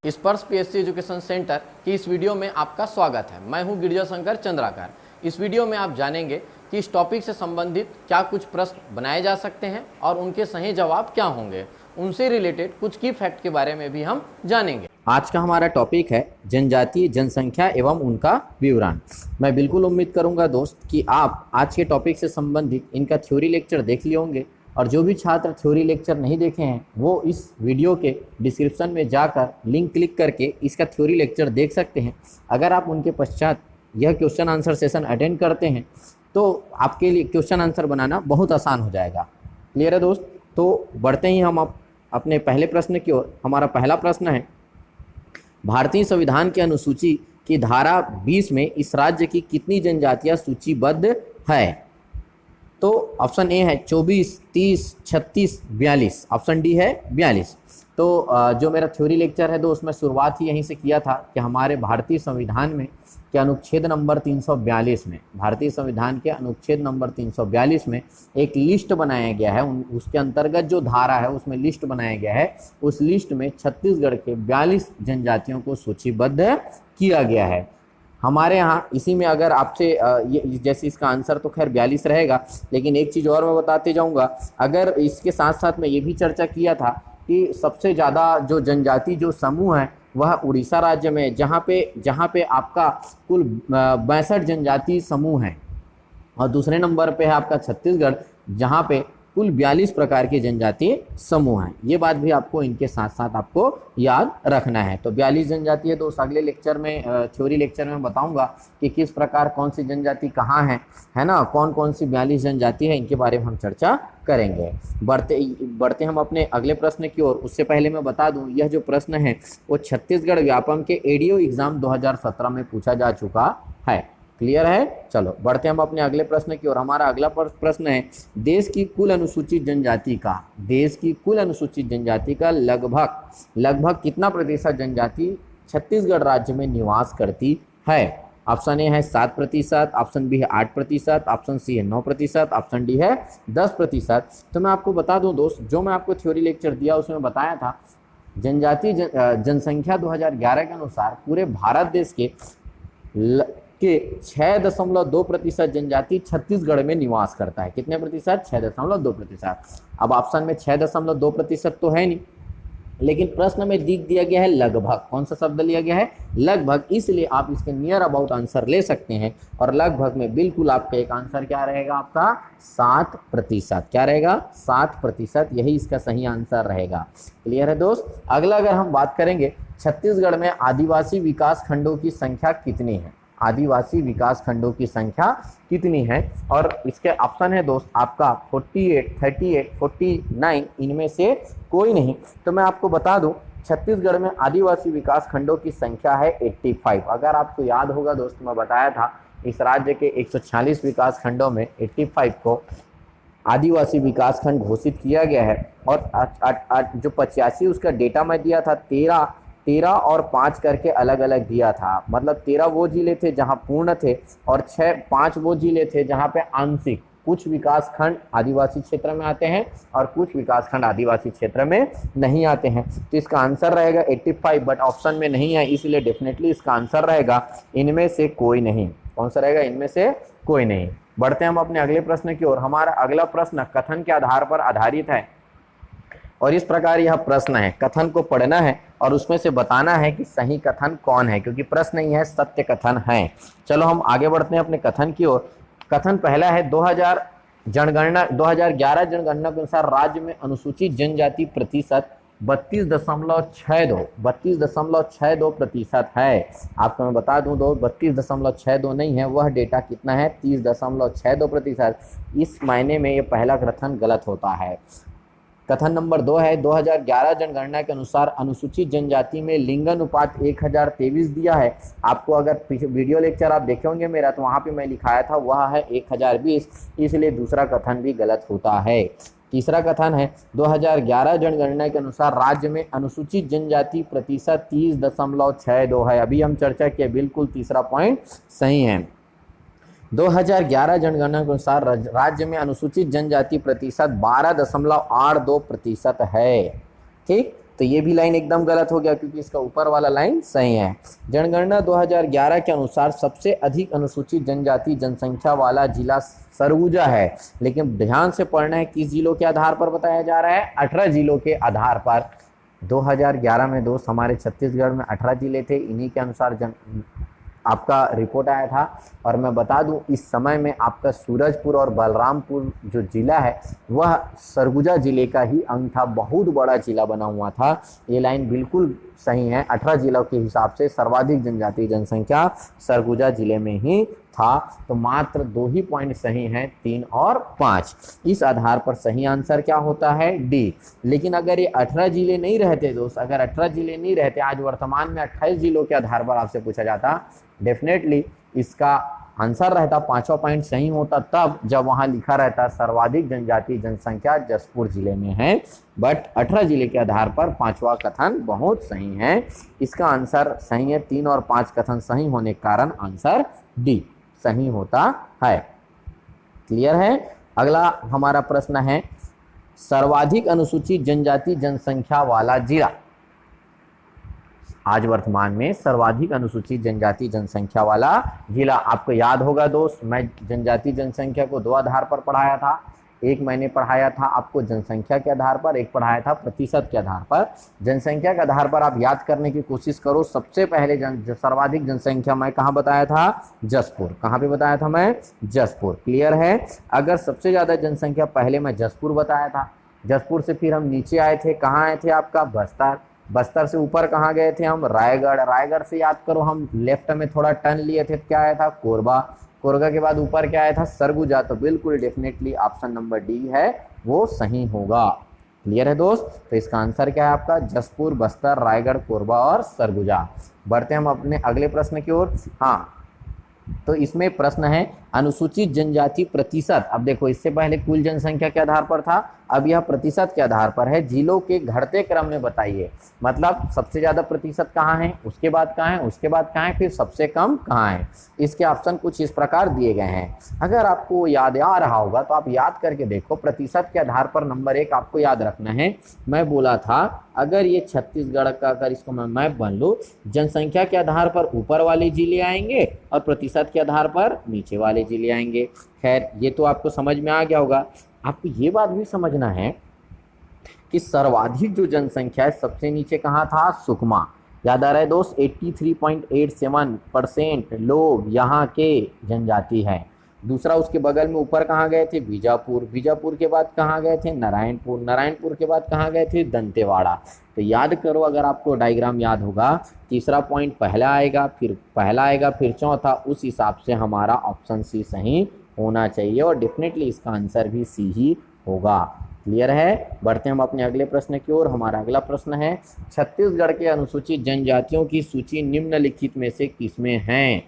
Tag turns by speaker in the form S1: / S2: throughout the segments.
S1: स्पर्श PSC education centre की इस वीडियो में आपका स्वागत है। मैं हूं गिरजा शंकर चंद्राकर। इस वीडियो में आप जानेंगे कि इस टॉपिक से संबंधित क्या कुछ प्रश्न बनाए जा सकते हैं और उनके सही जवाब क्या होंगे। उनसे रिलेटेड कुछ की फैक्ट के बारे में भी हम जानेंगे। आज का हमारा टॉपिक है जनजातीय जनसंख्या एवं उनका विवरण। मैं बिल्कुल उम्मीद करूंगा दोस्त कि आप आज के टॉपिक से संबंधित इनका थ्योरी लेक्चर देख लिए होंगे, और जो भी छात्र थ्योरी लेक्चर नहीं देखे हैं वो इस वीडियो के डिस्क्रिप्शन में जाकर लिंक क्लिक करके इसका थ्योरी लेक्चर देख सकते हैं। अगर आप उनके पश्चात यह क्वेश्चन आंसर सेशन अटेंड करते हैं तो आपके लिए क्वेश्चन आंसर बनाना बहुत आसान हो जाएगा। क्लियर है दोस्त? तो बढ़ते ही हम अपने पहले प्रश्न की ओर। हमारा पहला प्रश्न है, भारतीय संविधान की अनुसूची की धारा 20 में इस राज्य की कितनी जनजातियां सूचीबद्ध है? तो ऑप्शन ए है 24, 30, 36, 42। ऑप्शन डी है 42। तो जो मेरा थ्योरी लेक्चर है दोस्त, मैं शुरुआत ही यहीं से किया था कि हमारे भारतीय संविधान में के अनुच्छेद नंबर 342 में, भारतीय संविधान के अनुच्छेद नंबर 342 में एक लिस्ट बनाया गया है। उसके अंतर्गत जो धारा है उसमें लिस्ट बनाया गया है। उस लिस्ट में छत्तीसगढ़ के 42 जनजातियों को सूचीबद्ध किया गया है। हमारे यहाँ इसी में अगर आपसे ये जैसे इसका आंसर तो खैर 42 रहेगा, लेकिन एक चीज़ और मैं बताते जाऊँगा। अगर इसके साथ साथ मैं ये भी चर्चा किया था कि सबसे ज़्यादा जो जनजाति जो समूह है वह उड़ीसा राज्य में, जहाँ पे आपका कुल 62 जनजाति समूह हैं, और दूसरे नंबर पे है आपका छत्तीसगढ़, जहाँ पे कुल 42 प्रकार के जनजातीय समूह हैं। ये बात भी आपको इनके साथ साथ आपको याद रखना है। तो 42 जनजाति है दोस्त। अगले लेक्चर में थ्योरी लेक्चर में बताऊंगा कि किस प्रकार कौन सी जनजाति कहाँ है ना, कौन कौन सी 42 जनजाति है, इनके बारे में हम चर्चा करेंगे। बढ़ते हम अपने अगले प्रश्न की ओर। उससे पहले मैं बता दूं, यह जो प्रश्न है वो छत्तीसगढ़ व्यापम के एडीओ एग्जाम 2017 में पूछा जा चुका है। क्लियर है? चलो बढ़ते हम अपने अगले प्रश्न की ओर। हमारा अगला प्रश्न है, देश की कुल अनुसूचित जनजाति का लगभग कितना प्रतिशत जनजाति छत्तीसगढ़ राज्य में निवास करती है? ऑप्शन ए है 7%, ऑप्शन बी है 8%, ऑप्शन सी है 9%, ऑप्शन डी है 10%। तो मैं आपको बता दूं दोस्त, जो मैं आपको थ्योरी लेक्चर दिया उसमें बताया था जनजातीय जनसंख्या 2011 के अनुसार पूरे भारत देश के 6.2% जनजाति छत्तीसगढ़ में निवास करता है। कितने प्रतिशत? 6.2%। अब ऑप्शन में 6.2% तो है नहीं, लेकिन प्रश्न में दिया गया है लगभग। कौन सा शब्द लिया गया है? लगभग। इसलिए आप इसके नियर अबाउट आंसर ले सकते हैं, और लगभग में बिल्कुल आपका एक आंसर क्या रहेगा? आपका 7%। क्या रहेगा? 7%। यही इसका सही आंसर रहेगा। क्लियर है दोस्त? अगला अगर हम बात करेंगे, छत्तीसगढ़ में आदिवासी विकास खंडों की संख्या कितनी है? आदिवासी विकास खंडों की संख्या कितनी है? और इसके ऑप्शन है दोस्त आपका 48, 38, 49, इनमें से कोई नहीं। तो मैं आपको बता दूं, छत्तीसगढ़ में आदिवासी विकास खंडों की संख्या है 85। अगर आपको याद होगा दोस्त, मैं बताया था इस राज्य के 146 विकास खंडों में 85 को आदिवासी विकास खंड घोषित किया गया है। और जो 85 उसका डेटा मैं दिया था 13 और 5 करके अलग अलग दिया था। मतलब 13 वो जिले थे जहां पूर्ण थे, और 5 वो जिले थे जहां पे आंशिक, कुछ विकास खंड आदिवासी क्षेत्र में आते हैं और कुछ विकास खंड आदिवासी क्षेत्र में नहीं आते हैं। तो इसका आंसर रहेगा 85, बट ऑप्शन में नहीं है, इसलिए डेफिनेटली इसका आंसर रहेगा इनमें से कोई नहीं। कौन सा रहेगा? इनमें से कोई नहीं। बढ़ते हम अपने अगले प्रश्न की ओर। हमारा अगला प्रश्न कथन के आधार पर आधारित है, और इस प्रकार यह प्रश्न है। कथन को पढ़ना है और उसमें से बताना है कि सही कथन कौन है, क्योंकि प्रश्न नहीं है, सत्य कथन है। चलो हम आगे बढ़ते हैं अपने कथन की ओर। कथन पहला है, 2011 जनगणना के अनुसार राज्य में अनुसूचित जनजाति प्रतिशत 32.62% है। आपको मैं बता दूं 32.62 नहीं है, वह डेटा कितना है? 30.62%। इस मायने में ये पहला कथन गलत होता है। कथन नंबर 2 है, 2011 जनगणना के अनुसार अनुसूचित जनजाति में लिंगानुपात 1023 दिया है। आपको अगर वीडियो लेक्चर आप देखे होंगे मेरा, तो वहाँ पे मैं लिखाया था वह है 1020, इसलिए दूसरा कथन भी गलत होता है। तीसरा कथन है, 2011 जनगणना के अनुसार राज्य में अनुसूचित जनजाति प्रतिशत 30.62 है। अभी हम चर्चा किए, बिल्कुल तीसरा पॉइंट सही है। 2011 जनगणना के अनुसार राज्य में अनुसूचित जनजाति प्रतिशत 12.82% है। ठीक, तो ये भी लाइन एकदम गलत हो गया क्योंकि इसका ऊपर वाला लाइन सही है। जनगणना 2011 के अनुसार सबसे अधिक अनुसूचित जनजाति जनसंख्या वाला जिला सरगुजा है, लेकिन ध्यान से पढ़ना है किस जिलों के आधार पर बताया जा रहा है, 18 जिलों के आधार पर। 2011 में दोस्त हमारे छत्तीसगढ़ में 18 जिले थे, इन्हीं के अनुसार आपका रिपोर्ट आया था। और मैं बता दूं इस समय में आपका सूरजपुर और बलरामपुर जो जिला है वह सरगुजा जिले का ही अंग था, बहुत बड़ा जिला बना हुआ था। ये लाइन बिल्कुल सही है, 18 जिलों के हिसाब से सर्वाधिक जनजातीय जनसंख्या सरगुजा जिले में ही था। तो मात्र 2 ही पॉइंट सही हैं, 3 और 5। इस आधार पर सही आंसर क्या होता है, डी। लेकिन अगर ये 18 जिले नहीं रहते दोस्त, अगर 18 जिले नहीं रहते, आज वर्तमान में 28 जिलों के आधार पर आपसे पूछा जाता, डेफिनेटली इसका आंसर रहता 5वां पॉइंट सही होता तब जब वहां लिखा रहता सर्वाधिक जनजातीय जनसंख्या जसपुर जिले में है। बट 18 जिले के आधार पर 5वां कथन बहुत सही है। इसका आंसर सही है, 3 और 5 कथन सही होने के कारण आंसर डी सही होता है। क्लियर है। अगला हमारा प्रश्न है सर्वाधिक अनुसूचित जनजाति जनसंख्या वाला जिला। आज वर्तमान में सर्वाधिक अनुसूचित जनजाति जनसंख्या वाला जिला, आपको याद होगा दोस्त, मैं जनजाति जनसंख्या को 2 आधार पर पढ़ाया था। एक मैंने पढ़ाया था आपको जनसंख्या के आधार पर, एक पढ़ाया था प्रतिशत के आधार पर। जनसंख्या के आधार पर आप याद करने की कोशिश करो। सबसे पहले सर्वाधिक जनसंख्या मैं कहाँ बताया था, जसपुर। कहाँ पे बताया था मैं, जसपुर। क्लियर है। अगर सबसे ज़्यादा जनसंख्या पहले मैं जसपुर बताया था, जसपुर से फिर हम नीचे आए थे, कहाँ आए थे आपका बस्तर, बस्तर से ऊपर कहाँ गए थे हम, रायगढ़, रायगढ़ से याद करो हम लेफ्ट में थोड़ा टर्न लिए थे, क्या आया था, कोरबा, कोरबा के बाद ऊपर क्या आया था, सरगुजा। तो बिल्कुल डेफिनेटली ऑप्शन नंबर डी है वो सही होगा। क्लियर है दोस्त। तो इसका आंसर क्या है आपका, जसपुर, बस्तर, रायगढ़, कोरबा और सरगुजा। बढ़ते हम अपने अगले प्रश्न की ओर। हाँ, तो इसमें प्रश्न है अनुसूचित जनजाति प्रतिशत। अब देखो इससे पहले कुल जनसंख्या के आधार पर था, अब यह प्रतिशत के आधार पर है। जिलों के घटते क्रम में बताइए, मतलब सबसे ज्यादा प्रतिशत कहाँ है, उसके बाद कहाँ है, उसके बाद कहाँ है, फिर सबसे कम कहाँ है। इसके ऑप्शन कुछ इस प्रकार दिए गए हैं। अगर आपको याद आ रहा होगा तो आप याद करके देखो। प्रतिशत के आधार पर नंबर 1 आपको याद रखना है। मैं बोला था अगर ये छत्तीसगढ़ का अगर इसको मैं मैप बन लूँ, जनसंख्या के आधार पर ऊपर वाले जिले आएंगे और प्रतिशत के आधार पर नीचे वाले जिले आएंगे। खैर ये तो आपको समझ में आ गया होगा। आपको ये बात भी समझना है कि सर्वाधिक जो जनसंख्या है सबसे नीचे कहाँ था, सुकमा। याद आ रहा है दोस्त, 83.87% लोग यहाँ के जनजाति है। दूसरा उसके बगल में ऊपर कहाँ गए थे, बीजापुर, बीजापुर के बाद कहाँ गए थे, नारायणपुर, नारायणपुर के बाद कहाँ गए थे, दंतेवाड़ा। तो याद करो, अगर आपको डायग्राम याद होगा, तीसरा पॉइंट पहला आएगा, फिर चौथा, उस हिसाब से हमारा ऑप्शन सी सही होना चाहिए और डेफिनेटली इसका आंसर भी सी ही होगा। क्लियर है। बढ़ते हम अपने अगले प्रश्न की ओर। हमारा अगला प्रश्न है छत्तीसगढ़ के अनुसूचित जनजातियों की सूची निम्नलिखित में से किसमें है।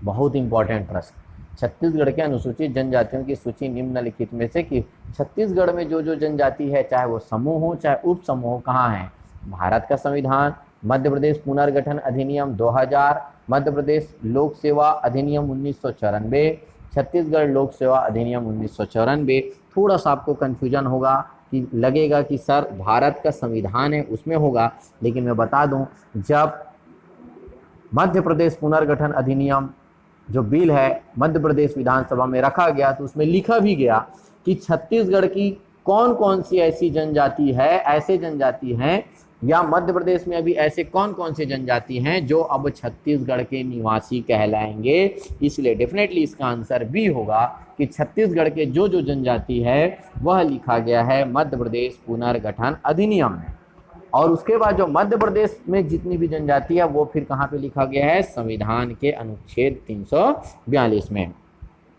S1: बहुत इंपॉर्टेंट प्रश्न। छत्तीसगढ़ के अनुसूचित जनजातियों की सूची निम्नलिखित में से कि छत्तीसगढ़ में जो जो जनजाति है, चाहे वो समूह हो चाहे उप समूह, कहाँ है, भारत का संविधान, मध्य प्रदेश पुनर्गठन अधिनियम 2000, मध्य प्रदेश लोक सेवा अधिनियम 1994, छत्तीसगढ़ लोक सेवा अधिनियम 1994। थोड़ा सा आपको कन्फ्यूजन होगा कि लगेगा कि सर भारत का संविधान है उसमें होगा, लेकिन मैं बता दूं जब मध्य प्रदेश पुनर्गठन अधिनियम जो बिल है मध्य प्रदेश विधानसभा में रखा गया तो उसमें लिखा भी गया कि छत्तीसगढ़ की कौन कौन सी ऐसी जनजाति है, ऐसे जनजाति हैं, या मध्य प्रदेश में अभी ऐसे कौन कौन से जनजाति हैं जो अब छत्तीसगढ़ के निवासी कहलाएंगे। इसलिए डेफिनेटली इसका आंसर भी होगा कि छत्तीसगढ़ के जो जो जनजाति है वह लिखा गया है मध्य प्रदेश पुनर्गठन अधिनियम में। और उसके बाद जो मध्य प्रदेश में जितनी भी जनजाति है वो फिर कहाँ पे लिखा गया है, संविधान के अनुच्छेद 342 में।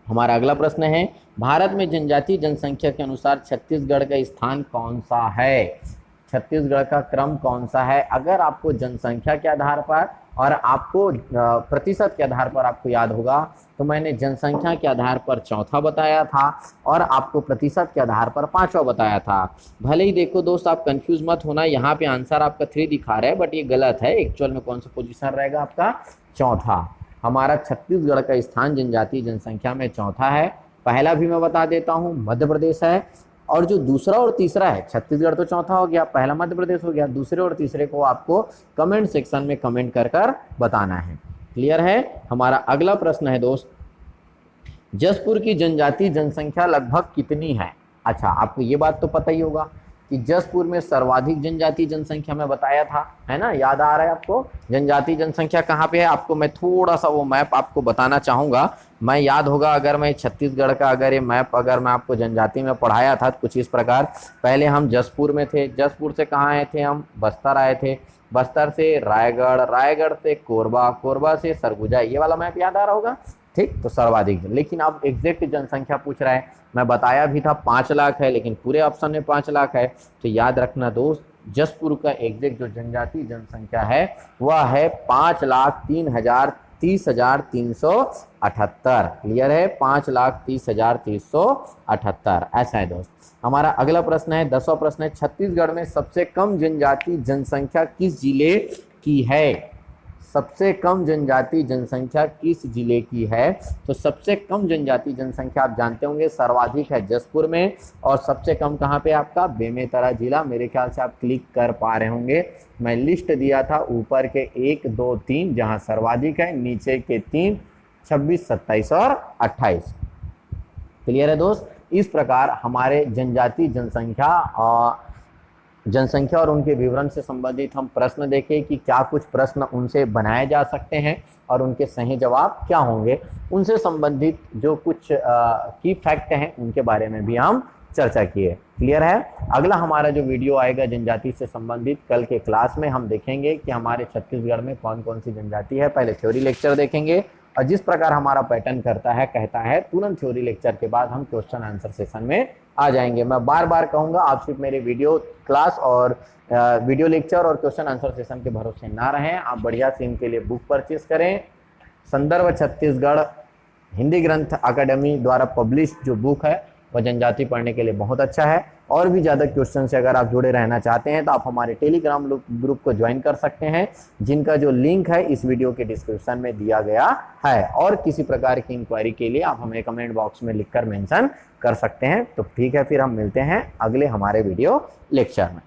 S1: हमारा अगला प्रश्न है भारत में जनजाति जनसंख्या के अनुसार छत्तीसगढ़ का स्थान कौन सा है, छत्तीसगढ़ का क्रम कौन सा है। अगर आपको जनसंख्या के आधार पर और आपको प्रतिशत के आधार पर आपको याद होगा तो मैंने जनसंख्या के आधार पर चौथा बताया था और आपको प्रतिशत के आधार पर 5वां बताया था। भले ही देखो दोस्त आप कंफ्यूज मत होना, यहाँ पे आंसर आपका 3 दिखा रहा है बट ये गलत है। एक्चुअल में कौन सा पोजीशन रहेगा आपका, चौथा। हमारा छत्तीसगढ़ का स्थान जनजाति जनसंख्या में चौथा है। पहला भी मैं बता देता हूँ, मध्य प्रदेश है और जो दूसरा और तीसरा है, छत्तीसगढ़ तो चौथा हो गया, पहला मध्य प्रदेश हो गया, दूसरे और तीसरे को आपको कमेंट सेक्शन में कमेंट कर कर बताना है। क्लियर है। हमारा अगला प्रश्न है दोस्त, जसपुर की जनजाति जनसंख्या लगभग कितनी है? अच्छा, आपको ये बात तो पता ही होगा कि जसपुर में सर्वाधिक जनजाति जनसंख्या में बताया था, है ना, याद आ रहा है आपको? जनजाति जनसंख्या कहाँ पे है? आपको मैं थोड़ा सा वो मैप आपको बताना चाहूंगा। मैं याद होगा अगर मैं छत्तीसगढ़ का अगर ये मैप अगर मैं आपको जनजाति में पढ़ाया था तो कुछ इस प्रकार, पहले हम जसपुर में थे, जसपुर से कहाँ आए थे हम? बस्तर आए थे, बस्तर से रायगढ़, रायगढ़ से कोरबा, कोरबा से सरगुजा, ये वाला मैप याद आ रहा होगा। ठीक, तो सर्वाधिक। लेकिन अब एग्जैक्ट जनसंख्या पूछ रहा है, मैं बताया भी था 5 लाख है, लेकिन पूरे ऑप्शन में 5 लाख है। तो याद रखना दोस्त, जसपुर का एग्जैक्ट जो जनजाति जनसंख्या है वह है 5,30,378। क्लियर है, 5,30,378 ऐसा है दोस्त। हमारा अगला प्रश्न है, 10वां प्रश्न है, छत्तीसगढ़ में सबसे कम जनजाति जनसंख्या किस जिले की है? सबसे कम जनजाति जनसंख्या किस जिले की है? तो सबसे कम जनजाति जनसंख्या आप जानते होंगे सर्वाधिक है जसपुर में, और सबसे कम कहाँ पे आपका? बेमेतरा जिला। मेरे ख्याल से आप क्लिक कर पा रहे होंगे, मैं लिस्ट दिया था ऊपर के 1, 2, 3 जहाँ सर्वाधिक है, नीचे के 3, 26, 27 और 28। क्लियर है दोस्त। इस प्रकार हमारे जनजाति जनसंख्या और उनके विवरण से संबंधित हम प्रश्न देखें कि क्या कुछ प्रश्न उनसे बनाए जा सकते हैं और उनके सही जवाब क्या होंगे। उनसे संबंधित जो कुछ की फैक्ट हैं उनके बारे में भी हम चर्चा किए। क्लियर है। अगला हमारा जो वीडियो आएगा जनजाति से संबंधित, कल के क्लास में हम देखेंगे कि हमारे छत्तीसगढ़ में कौन कौन सी जनजाति है। पहले थ्योरी लेक्चर देखेंगे और जिस प्रकार हमारा पैटर्न कहता है तुरंत थ्योरी लेक्चर के बाद हम क्वेश्चन आंसर सेशन में आ जाएंगे। मैं बार बार कहूंगा, आप सिर्फ मेरे वीडियो क्लास और वीडियो लेक्चर और क्वेश्चन आंसर सेशन के भरोसे ना रहें। आप बढ़िया से इनके लिए बुक परचेज करें। संदर्भ छत्तीसगढ़ हिंदी ग्रंथ अकादमी द्वारा पब्लिश जो बुक है वह जनजाति पढ़ने के लिए बहुत अच्छा है। और भी ज़्यादा क्वेश्चन से अगर आप जुड़े रहना चाहते हैं तो आप हमारे टेलीग्राम ग्रुप को ज्वाइन कर सकते हैं, जिनका जो लिंक है इस वीडियो के डिस्क्रिप्शन में दिया गया है। और किसी प्रकार की इंक्वायरी के लिए आप हमें कमेंट बॉक्स में लिखकर मेंशन कर सकते हैं। तो ठीक है, फिर हम मिलते हैं अगले हमारे वीडियो लेक्चर में।